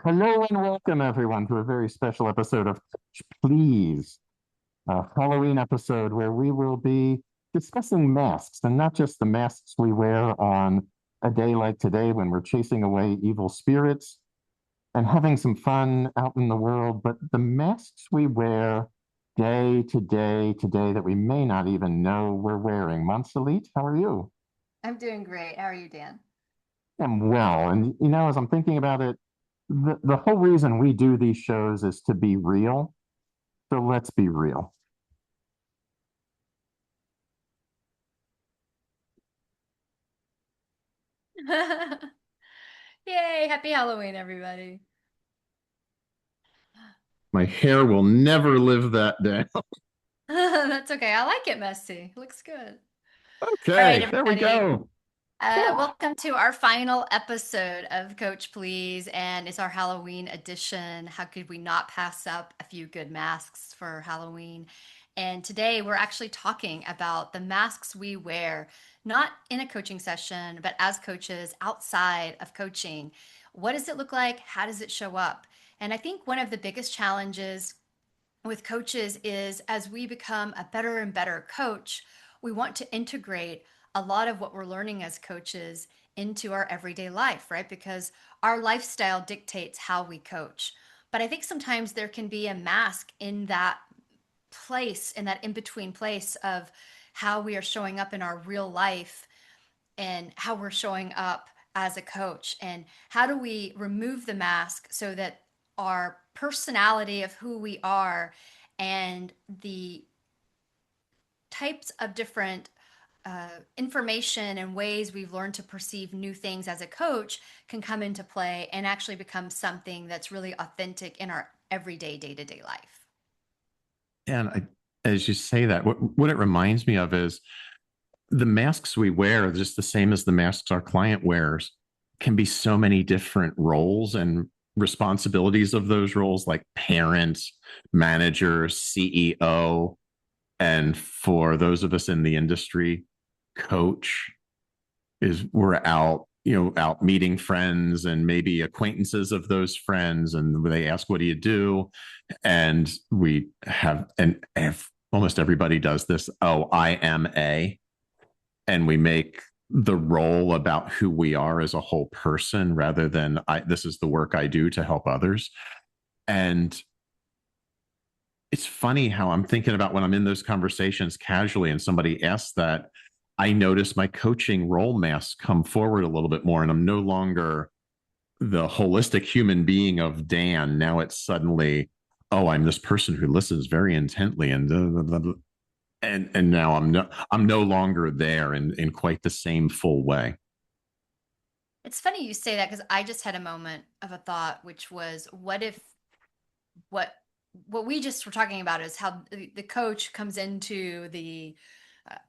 Hello and welcome everyone to a very special episode of Please, a Halloween episode where we will be discussing masks and not just the masks we wear on a day like today when we're chasing away evil spirits and having some fun out in the world, but the masks we wear day to day that we may not even know we're wearing. Monselete, how are you? I'm doing great. How are you, Dan? I'm well. And as I'm thinking about it, the whole reason we do these shows is to be real. So let's be real. Yay, happy Halloween, everybody. My hair will never live that down. That's okay. I like it messy. Looks good. All right, Okay, there we everybody. go. Whew. Welcome to our final episode of Coach Please, and it's our Halloween edition. How could we not pass up a few good masks for Halloween? And today we're actually talking about the masks we wear, not in a coaching session, but as coaches outside of coaching. What does it look like? How does it show up? And I think one of the biggest challenges with coaches is as we become a better and better coach, we want to integrate a lot of what we're learning as coaches into our everyday life, right? Because our lifestyle dictates how we coach. But I think sometimes there can be a mask in that place, in that in between place of how we are showing up in our real life and how we're showing up as a coach. And how do we remove the mask so that our personality of who we are and the types of different information and ways we've learned to perceive new things as a coach can come into play and actually become something that's really authentic in our everyday, day to day life. And as you say that, what it reminds me of is the masks we wear, just the same as the masks our client wears, can be so many different roles and responsibilities of those roles, like parent, manager, CEO. And for those of us in the industry, coach is we're out meeting friends and maybe acquaintances of those friends. And they ask, what do you do? And we have, and almost everybody does this. Oh, I am a, and we make the role about who we are as a whole person rather than this is the work I do to help others. And it's funny how I'm thinking about when I'm in those conversations casually and somebody asks that, I notice my coaching role masks come forward a little bit more, and I'm no longer the holistic human being of Dan. Now it's suddenly, oh, I'm this person who listens very intently, and now I'm no longer there in quite the same full way. It's funny you say that because I just had a moment of a thought, which was, what if what what we just were talking about is how the coach comes into the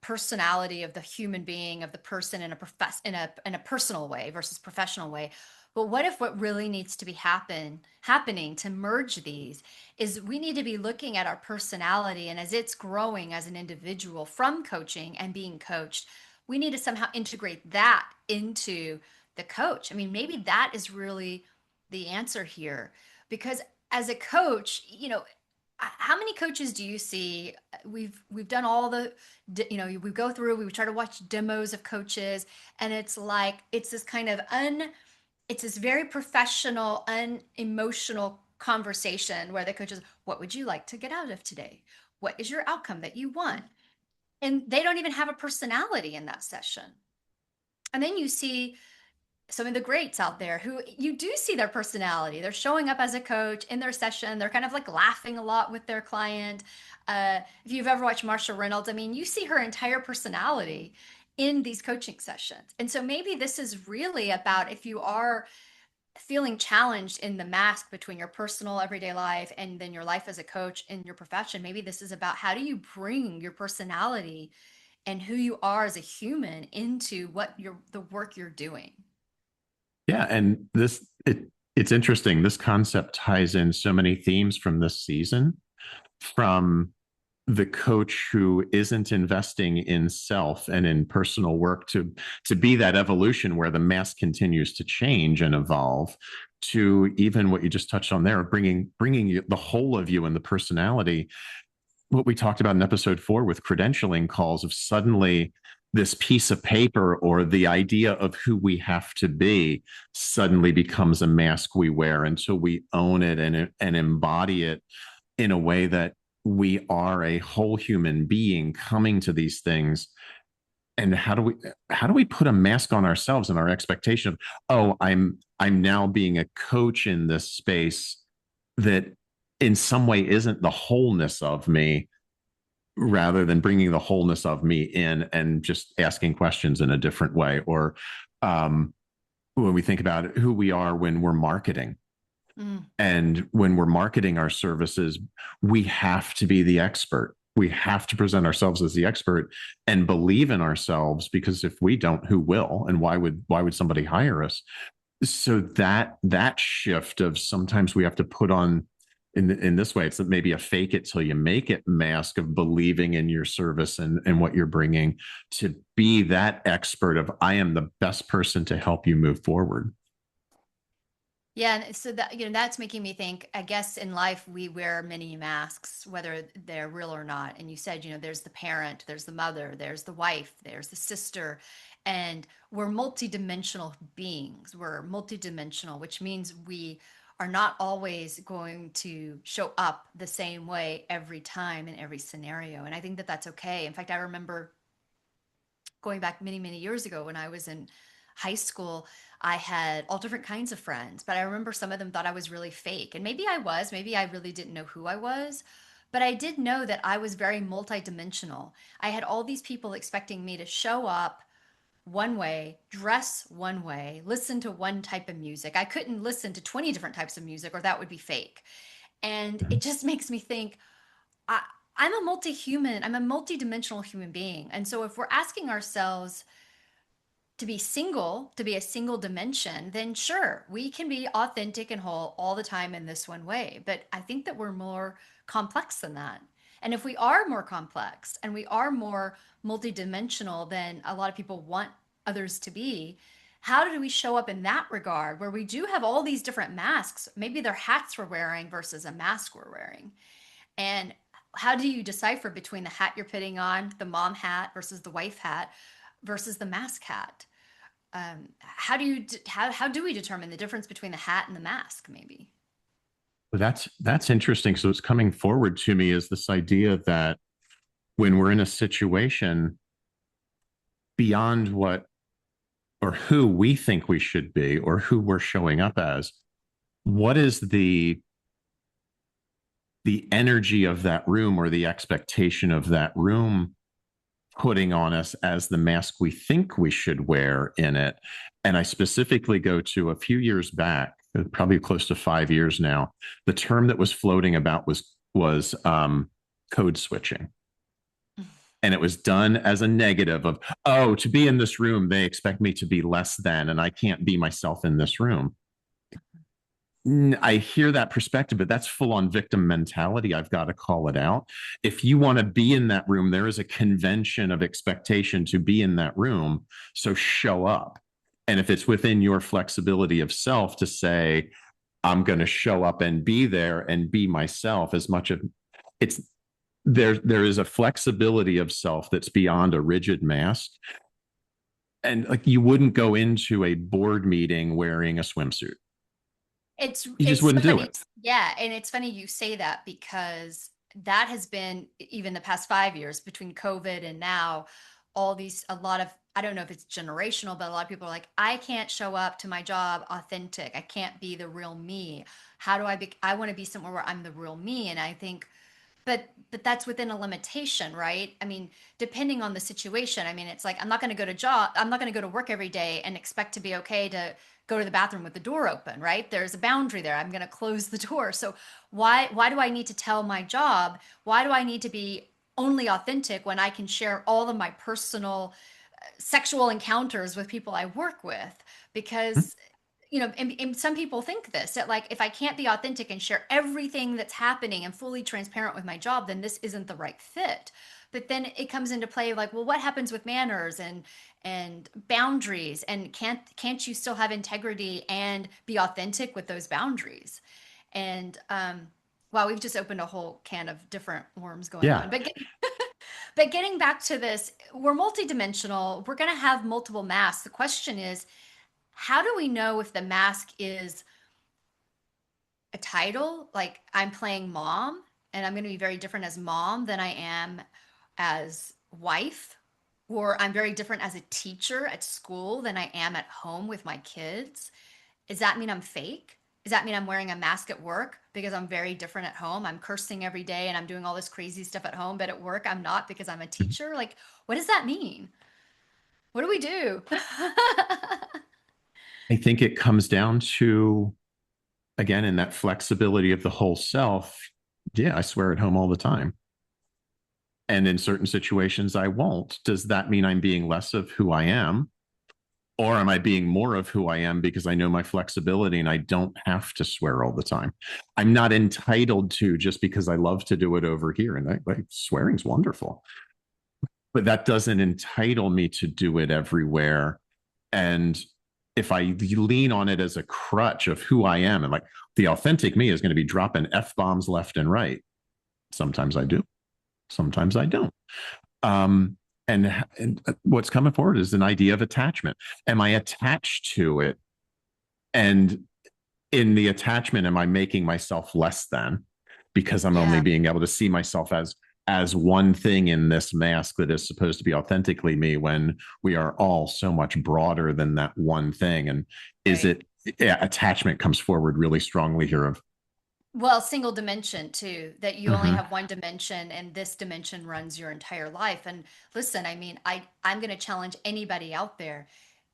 personality of the human being of the person in a in a personal way versus professional way. But what if what really needs to be happening to merge these is we need to be looking at our personality, and as it's growing as an individual from coaching and being coached, we need to somehow integrate that into the coach. I mean, maybe that is really the answer here, because as a coach, how many coaches do you see? We've done all the, we go through, we try to watch demos of coaches, and it's like it's this kind of it's this very professional, unemotional conversation where the coach is, what would you like to get out of today? What is your outcome that you want? And they don't even have a personality in that session. And then you see some of the greats out there who you do see their personality. They're showing up as a coach in their session. They're kind of like laughing a lot with their client. If you've ever watched Marsha Reynolds, I mean, you see her entire personality in these coaching sessions. And so maybe this is really about if you are feeling challenged in the mask between your personal everyday life and then your life as a coach in your profession, maybe this is about how do you bring your personality and who you are as a human into the work you're doing. Yeah, and it's interesting. This concept ties in so many themes from this season, from the coach who isn't investing in self and in personal work to be that evolution where the mask continues to change and evolve, to even what you just touched on there, bringing you, the whole of you and the personality, what we talked about in episode 4 with credentialing calls, of suddenly this piece of paper or the idea of who we have to be suddenly becomes a mask we wear until we own it and embody it in a way that we are a whole human being coming to these things. And how do we put a mask on ourselves and our expectation of, oh, I'm now being a coach in this space that in some way isn't the wholeness of me, rather than bringing the wholeness of me in and just asking questions in a different way. Or when we think about who we are when we're marketing, Mm. and when we're marketing our services, we have to be the expert. We have to present ourselves as the expert and believe in ourselves, because if we don't, who will? And why would somebody hire us? So that shift of, sometimes we have to put on, in this way, it's maybe a fake it till you make it mask of believing in your service and what you're bringing, to be that expert of, I am the best person to help you move forward. Yeah, and so that, that's making me think, I guess in life we wear many masks, whether they're real or not. And you said, there's the parent, there's the mother, there's the wife, there's the sister, and we're multidimensional beings. We're multidimensional, which means we are not always going to show up the same way every time in every scenario. And I think that that's okay. In fact, I remember going back many, many years ago when I was in high school, I had all different kinds of friends, but I remember some of them thought I was really fake. And maybe I really didn't know who I was, but I did know that I was very multidimensional. I had all these people expecting me to show up one way, dress one way, listen to one type of music. I couldn't listen to 20 different types of music or that would be fake. And it just makes me think, I, I'm a multi-human, I'm a multi-dimensional human being. And so if we're asking ourselves to be single, to be a single dimension, then sure, we can be authentic and whole all the time in this one way. But I think that we're more complex than that. And if we are more complex and we are more multidimensional than a lot of people want others to be, how do we show up in that regard where we do have all these different masks? Maybe they're hats we're wearing versus a mask we're wearing. And how do you decipher between the hat you're putting on, the mom hat versus the wife hat versus the mask hat? How do we determine the difference between the hat and the mask? Maybe. That's interesting. So it's coming forward to me is this idea that when we're in a situation, beyond what or who we think we should be or who we're showing up as, what is the energy of that room or the expectation of that room putting on us as the mask we think we should wear in it? And I specifically go to a few years back, probably close to 5 years now. The term that was floating about was code switching. And it was done as a negative of, oh, to be in this room, they expect me to be less than, and I can't be myself in this room. I hear that perspective, but that's full on victim mentality. I've got to call it out. If you want to be in that room, there is a convention of expectation to be in that room. So show up. And if it's within your flexibility of self to say, I'm going to show up and be there and be myself, as much of it's there is a flexibility of self that's beyond a rigid mask. And like, you wouldn't go into a board meeting wearing a swimsuit. You just It's so wouldn't do funny. it. Yeah, and it's funny you say that because that has been even the past 5 years between COVID and now, a lot of, I don't know if it's generational, but a lot of people are like, I can't show up to my job authentic. I can't be the real me. How do I want to be somewhere where I'm the real me. And I think but that's within a limitation, right? I mean, depending on the situation. I mean, it's like I'm not going to go to work every day and expect to be okay to go to the bathroom with the door open, right? There's a boundary there. I'm going to close the door. So why do I need to tell my job? Why do I need to be only authentic when I can share all of my personal sexual encounters with people I work with? Because and some people think this, that like, if I can't be authentic and share everything that's happening and fully transparent with my job, then this isn't the right fit. But then it comes into play like, well, what happens with manners and boundaries? And can't you still have integrity and be authentic with those boundaries? And wow, we've just opened a whole can of different worms going Yeah. on. But getting back to this, we're multidimensional. We're going to have multiple masks. The question is, how do we know if the mask is a title? Like, I'm playing mom and I'm going to be very different as mom than I am as wife, or I'm very different as a teacher at school than I am at home with my kids. Does that mean I'm fake? Does that mean I'm wearing a mask at work because I'm very different at home? I'm cursing every day and I'm doing all this crazy stuff at home, but at work I'm not because I'm a teacher? Like, what does that mean? What do we do? I think it comes down to, again, in that flexibility of the whole self. Yeah, I swear at home all the time. And in certain situations, I won't. Does that mean I'm being less of who I am? Or am I being more of who I am because I know my flexibility and I don't have to swear all the time? I'm not entitled to just because I love to do it over here. And swearing's wonderful, but that doesn't entitle me to do it everywhere. And if I lean on it as a crutch of who I am, and like the authentic me is going to be dropping F bombs left and right. Sometimes I do, sometimes I don't. Um, and what's coming forward is an idea of attachment. Am I attached to it? And in the attachment, am I making myself less than because I'm only Yeah, being able to see myself as one thing in this mask that is supposed to be authentically me when we are all so much broader than that one thing? And is right. it, yeah, attachment comes forward really strongly here of, Well, single dimension too, that you only mm-hmm, have one dimension and this dimension runs your entire life. And listen, I mean, I'm going to challenge anybody out there.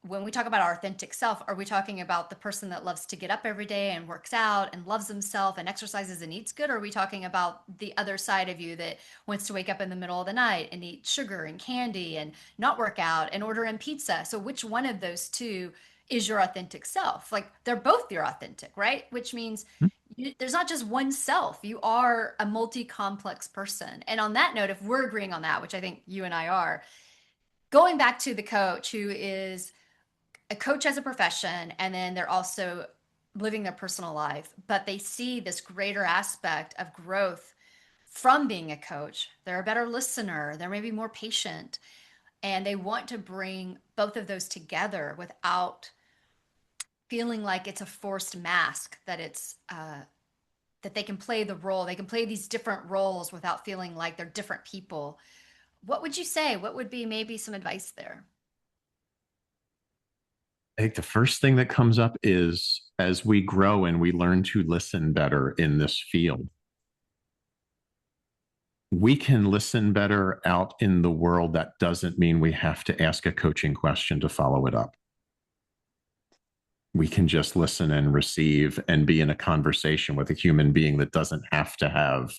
When we talk about our authentic self, are we talking about the person that loves to get up every day and works out and loves himself and exercises and eats good? Or are we talking about the other side of you that wants to wake up in the middle of the night and eat sugar and candy and not work out and order in pizza? So which one of those two is your authentic self? Like, they're both your authentic, right? Which means there's not just one self. You are a multi-complex person. And on that note, if we're agreeing on that, which I think you and I are, going back to the coach who is a coach as a profession, and then they're also living their personal life, but they see this greater aspect of growth from being a coach. They're a better listener, they're maybe more patient, and they want to bring both of those together without feeling like it's a forced mask, that it's that they can play the role. They can play these different roles without feeling like they're different people. What would you say? What would be maybe some advice there? I think the first thing that comes up is as we grow and we learn to listen better in this field, we can listen better out in the world. That doesn't mean we have to ask a coaching question to follow it up. We can just listen and receive and be in a conversation with a human being that doesn't have to have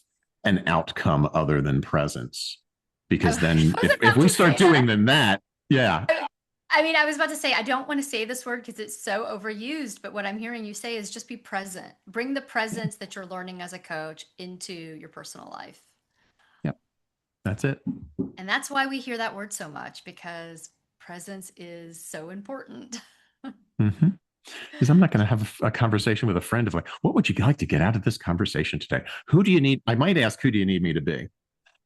an outcome other than presence. I Because then was if about we to say start doing that. then that, yeah. I mean, I was about to say, I don't want to say this word because it's so overused, but what I'm hearing you say is just be present. Bring the presence that you're learning as a coach into your personal life. Yep. That's it. And that's why we hear that word so much, because presence is so important. Mm-hmm. Because I'm not going to have a conversation with a friend of like, what would you like to get out of this conversation today? Who do you need? I might ask, who do you need me to be?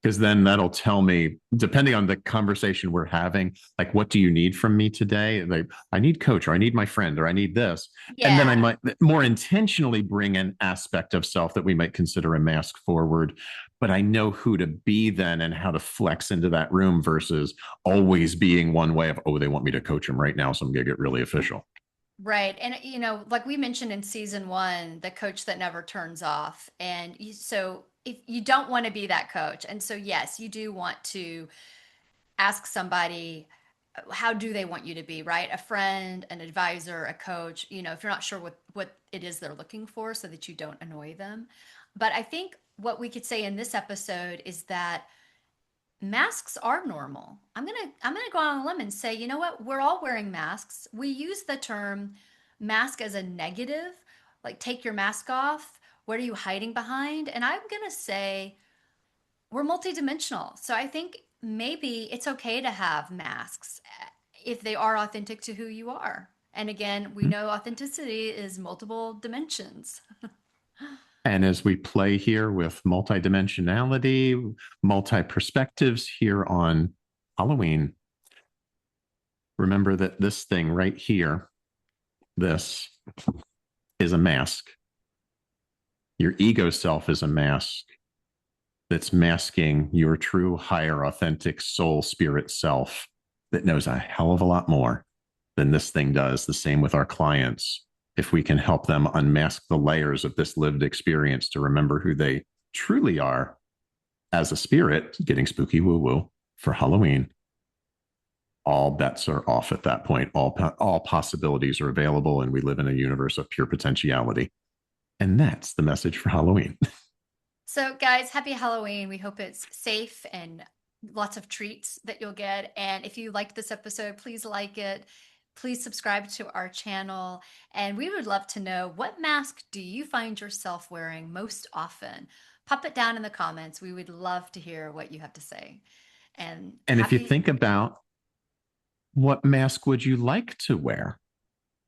Because then that'll tell me, depending on the conversation we're having, like, what do you need from me today? Like, I need coach, or I need my friend, or I need this. And then I Yeah. might more intentionally bring an aspect of self that we might consider a mask forward. But I know who to be then and how to flex into that room versus always being one way of, oh, they want me to coach them right now. So I'm going to get really official. Right. And, like we mentioned in season one, the coach that never turns off. And so if you don't want to be that coach, and so yes, you do want to ask somebody, how do they want you to be, right? A friend, an advisor, a coach, if you're not sure what it is they're looking for so that you don't annoy them. But I think what we could say in this episode is that masks are normal. I'm gonna go on a limb and say, you know what? We're all wearing masks. We use the term mask as a negative, like take your mask off. What are you hiding behind? And I'm going to say we're multidimensional. So I think maybe it's okay to have masks if they are authentic to who you are. And again, we know authenticity is multiple dimensions. And as we play here with multidimensionality, multi perspectives here on Halloween, remember that this thing right here, this is a mask. Your ego self is a mask that's masking your true, higher, authentic soul, spirit self that knows a hell of a lot more than this thing does. The same with our clients. If we can help them unmask the layers of this lived experience to remember who they truly are as a spirit, getting spooky woo woo for Halloween, all bets are off at that point. All possibilities are available, and we live in a universe of pure potentiality. And that's the message for Halloween. So, guys, happy Halloween. We hope it's safe and lots of treats that you'll get. And if you liked this episode, please like it. Please subscribe to our channel. And we would love to know, what mask do you find yourself wearing most often? Pop it down in the comments. We would love to hear what you have to say. And And if you think about, what mask would you like to wear?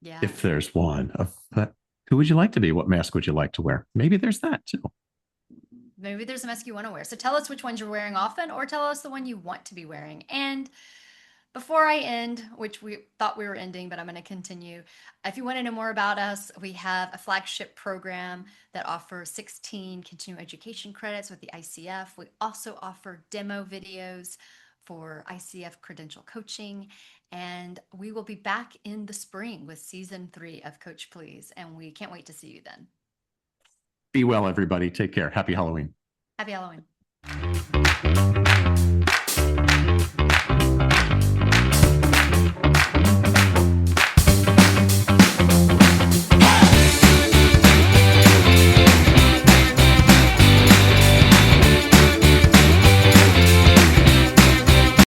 Yeah. If there's one of that, who would you like to be? What mask would you like to wear? Maybe there's that too. Maybe there's a mask you want to wear. So tell us which ones you're wearing often, or tell us the one you want to be wearing. And before I end, which we thought we were ending, but I'm going to continue. If you want to know more about us, we have a flagship program that offers 16 continuing education credits with the ICF. We also offer demo videos for ICF credential coaching. And we will be back in the spring with season 3 of Coach Please. And we can't wait to see you then. Be well, everybody. Take care. Happy Halloween. Happy Halloween.